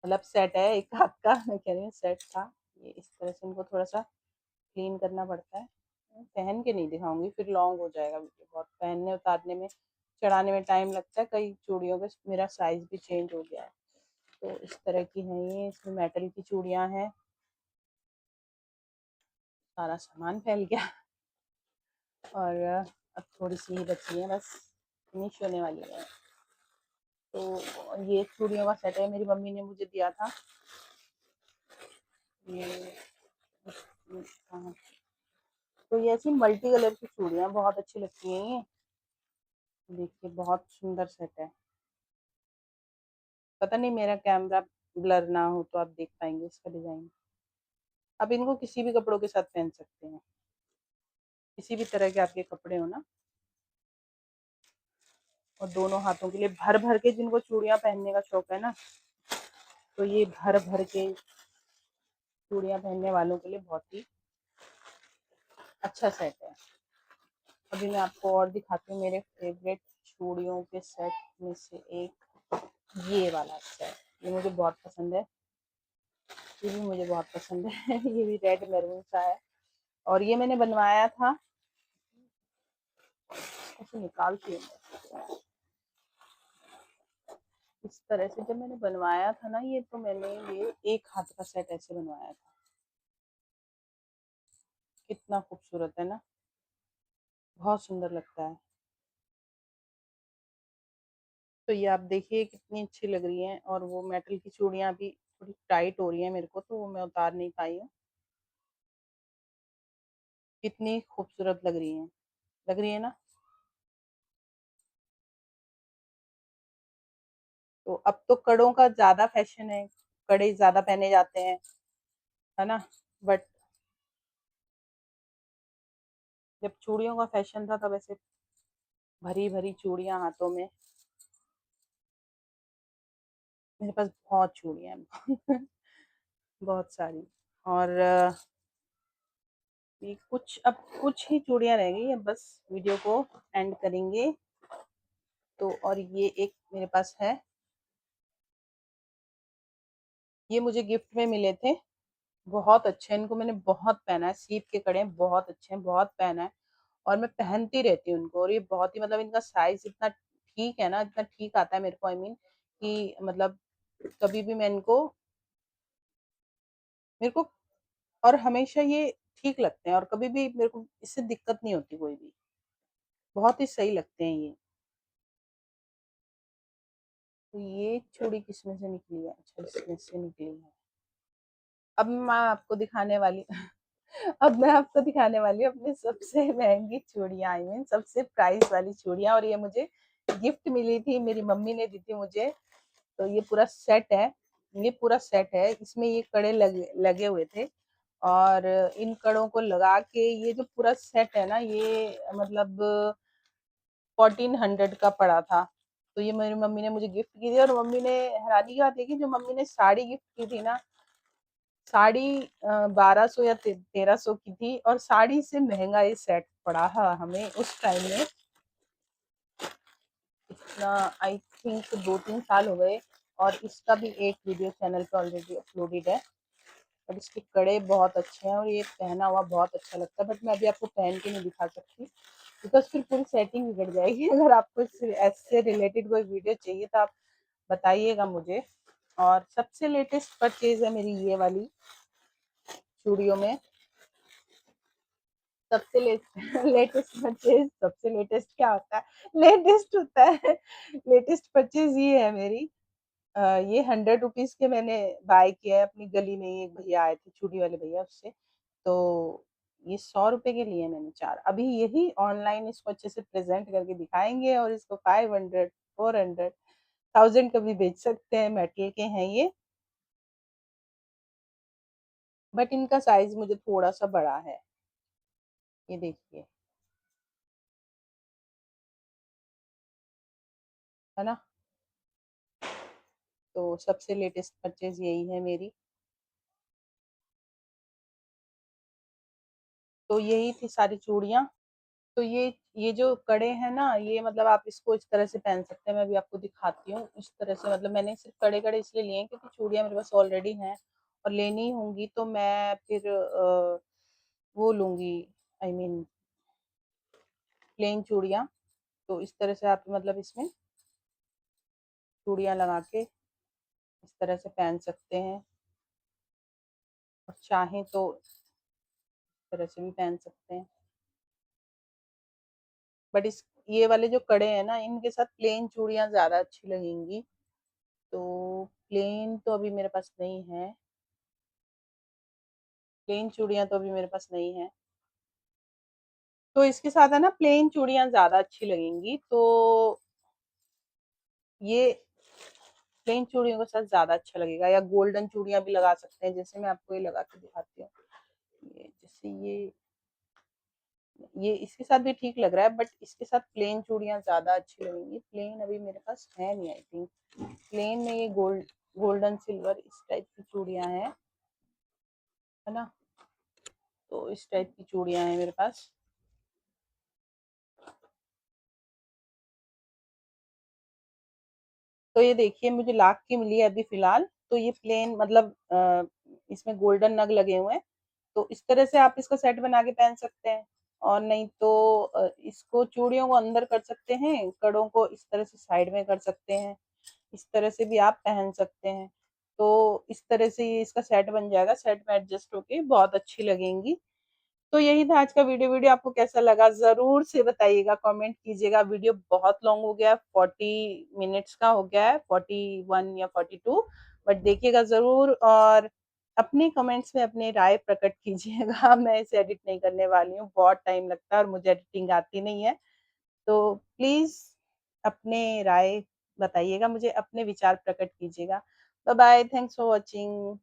मतलब सेट है एक हाथ का, मैं कह रही हूँ सेट था। ये इस तरह से इनको थोड़ा सा क्लीन करना पड़ता है, पहन के नहीं दिखाऊंगी फिर लॉन्ग हो जाएगा वीडियो बहुत, पहनने उतारने में चढ़ाने में टाइम लगता है, कई चूड़ियों का मेरा साइज भी चेंज हो गया है। तो इस तरह की है ये, इसमें मेटल की चूड़ियां हैं, सारा सामान फैल गया। और अब थोड़ी सी ही बची है बस, फिनिश होने वाली है। तो ये चूड़ियों का सेट है, मेरी मम्मी ने मुझे दिया था ये। हाँ, तो ये ऐसी मल्टी कलर की चूड़ियाँ बहुत अच्छी लगती हैं ये, देखिए बहुत सुंदर सेट है। पता नहीं मेरा कैमरा ब्लर ना हो तो आप देख पाएँगे इसका डिज़ाइन। आप इनको किसी भी कपड़ों के साथ पहन सकते हैं। किसी भी तरह के आपके कपड़े हो ना, और दोनों हाथों के लिए भर-भर के जिनको चूड़ियाँ पहनने का शौक है ना, तो ये भर-भर के चूड़ियाँ पहनने वालों के लिए बहुत ही अच्छा सेट है। अभी मैं आपको और दिखाती हूँ मेरे फेवरेट चूड़ियों के सेट में से एक ये वाला सेट। ये मुझे बहुत पसंद है। ये भी मुझे बहुत पसंद है। ये भी रेड मैरून सा है और ये मैंने बनवाया था। ऐसे निकालती हूँ इस तरह से। जब मैंने बनवाया था ना ये, तो मैंने ये एक हाथ का सेट ऐसे बनवाया था। कितना खूबसूरत है ना, बहुत सुंदर लगता है। तो ये आप देखिए कितनी अच्छी लग रही है, और वो मेटल की चूड़ियाँ अभी थोड़ी टाइट हो रही है मेरे को, तो वो मैं उतार नहीं पाई हूँ। कितनी खूबसूरत लग रही है ना। तो अब तो कड़ों का ज्यादा फैशन है, कड़े ज्यादा पहने जाते हैं, है ना। बट जब चूड़ियों का फैशन था तब ऐसे भरी भरी चूड़ियां हाथों में। मेरे पास बहुत चूड़ियां हैं। बहुत सारी। और ये कुछ, अब कुछ ही चूड़ियां रह गई है, बस वीडियो को एंड करेंगे। तो और ये एक मेरे पास है, ये मुझे गिफ्ट में मिले थे। बहुत अच्छे हैं, इनको मैंने बहुत पहना है। सीप के कड़े हैं, बहुत अच्छे हैं, बहुत पहना है। और मैं पहनती रहती हूँ उनको, और ये बहुत ही मतलब इनका साइज इतना ठीक है ना, इतना ठीक आता है मेरे को, आई मीन कि मतलब कभी भी मैं इनको, मेरे को, और हमेशा ये ठीक लगते हैं, और कभी भी मेरे को इससे दिक्कत नहीं होती कोई भी। बहुत ही सही लगते हैं ये। तो ये चूड़ी किसमें से निकली है? अच्छा, इसमें से निकली है। अब मैं आपको दिखाने वाली अब मैं आपको दिखाने वाली हूँ अपनी सबसे महंगी चूड़ियाँ, आई मीन सबसे प्राइस वाली चूड़ियाँ। और ये मुझे गिफ्ट मिली थी, मेरी मम्मी ने दी थी मुझे। तो ये पूरा सेट है, ये पूरा सेट है। इसमें ये कड़े लगे लगे हुए थे, और इन कड़ों को लगा के ये जो पूरा सेट है ना, ये मतलब 1400 का पड़ा था। तो ये मेरी मम्मी ने मुझे गिफ्ट की थी, और मम्मी ने, हैरानी की बात है कि जो मम्मी ने साड़ी गिफ्ट की थी ना, साड़ी 1200 या 1300 की थी, और साड़ी से महंगा ये सेट पड़ा। हाँ, हमें उस टाइम में इतना, आई थिंक 2-3 साल हो गए। और इसका भी एक वीडियो चैनल पे ऑलरेडी अपलोडेड है। और इसके कड़े बहुत अच्छे हैं, और ये पहना हुआ बहुत अच्छा लगता है। बट मैं अभी आपको पहन के नहीं दिखा सकती, बिकॉज फिर पूरी सेटिंग बिगड़ जाएगी। अगर आपको इससे रिलेटेड कोई वीडियो चाहिए तो आप बताइएगा मुझे। और सबसे लेटेस्ट परचेज है मेरी ये वाली चूड़ियों में। सबसे लेटेस्ट परचेज, सबसे लेटेस्ट क्या होता है? लेटेस्ट होता है। लेटेस्ट परचेज ये है मेरी। ये 100 रुपीज के मैंने बाय किया है। अपनी गली में ही एक भैया आए थे, चूड़ी वाले भैया, उससे। तो ये 100 रुपए के लिए मैंने चार। अभी यही ऑनलाइन इसको अच्छे से प्रेजेंट करके दिखाएंगे, और इसको 500, 400, 1000 का भी बेच सकते हैं। मेटल के हैं ये, बट इनका साइज मुझे थोड़ा सा बड़ा है। ये देखिए, है ना। तो सबसे लेटेस्ट परचेज यही है मेरी। तो यही थी सारी चूड़ियाँ। तो ये जो कड़े हैं ना, ये मतलब आप इसको इस तरह से पहन सकते हैं। मैं अभी आपको दिखाती हूँ इस तरह से। मतलब मैंने सिर्फ कड़े कड़े इसलिए लिए हैं क्योंकि चूड़ियाँ मेरे पास ऑलरेडी हैं, और लेनी होंगी तो मैं फिर वो लूंगी, आई मीन प्लेन चूड़ियाँ। तो इस तरह से आप मतलब इसमें चूड़ियाँ लगा के इस तरह से पहन सकते हैं, और चाहें तो इस तरह से भी पहन सकते हैं। बट इस ये वाले जो कड़े हैं ना, इनके साथ प्लेन चूड़ियाँ ज्यादा अच्छी लगेंगी। तो प्लेन तो अभी मेरे पास नहीं है, प्लेन चूड़ियाँ तो अभी मेरे पास नहीं है। तो इसके साथ है ना प्लेन चूड़ियाँ ज़्यादा अच्छी लगेंगी, तो ये प्लेन चूड़ियों के साथ ज़्यादा अच्छा लगेगा, या गोल्डन चूड़ियाँ भी लगा सकते हैं, जैसे मैं आपको ये लगा के दिखाती हूँ। ये जैसे ये इसके साथ भी ठीक लग रहा है, बट इसके साथ प्लेन चूड़ियाँ ज़्यादा अच्छी लगेंगी। प्लेन अभी मेरे पास है नहीं आई थिंक। प्लेन में ये गोल्डन सिल्वर इस टाइप की चूड़ियाँ हैं, है ना? तो इस टाइप की चूड़ियाँ हैं मेरे पास। तो ये देखिए मुझे लाख की मिली है अभी फ़िलहाल, तो ये प्लेन मतलब इसमें गोल्डन नग लगे हुए हैं, तो इस तरह से आप इसका सेट बना के पहन सकते हैं। और नहीं तो इसको चूड़ियों को अंदर कर सकते हैं, कड़ों को इस तरह से साइड में कर सकते हैं, इस तरह से भी आप पहन सकते हैं। तो इस तरह से ये इसका सेट बन जाएगा, सेट में एडजस्ट होके बहुत अच्छी लगेंगी। तो यही था आज का वीडियो। वीडियो आपको कैसा लगा ज़रूर से बताइएगा, कमेंट कीजिएगा। वीडियो बहुत लॉन्ग हो गया, 40 मिनट्स का हो गया है, 41 या 42, बट देखिएगा ज़रूर और अपने कमेंट्स में अपनी राय प्रकट कीजिएगा। मैं इसे एडिट नहीं करने वाली हूँ, बहुत टाइम लगता है और मुझे एडिटिंग आती नहीं है। तो प्लीज़ अपने राय बताइएगा मुझे, अपने विचार प्रकट कीजिएगा। Bye bye, thanks for watching.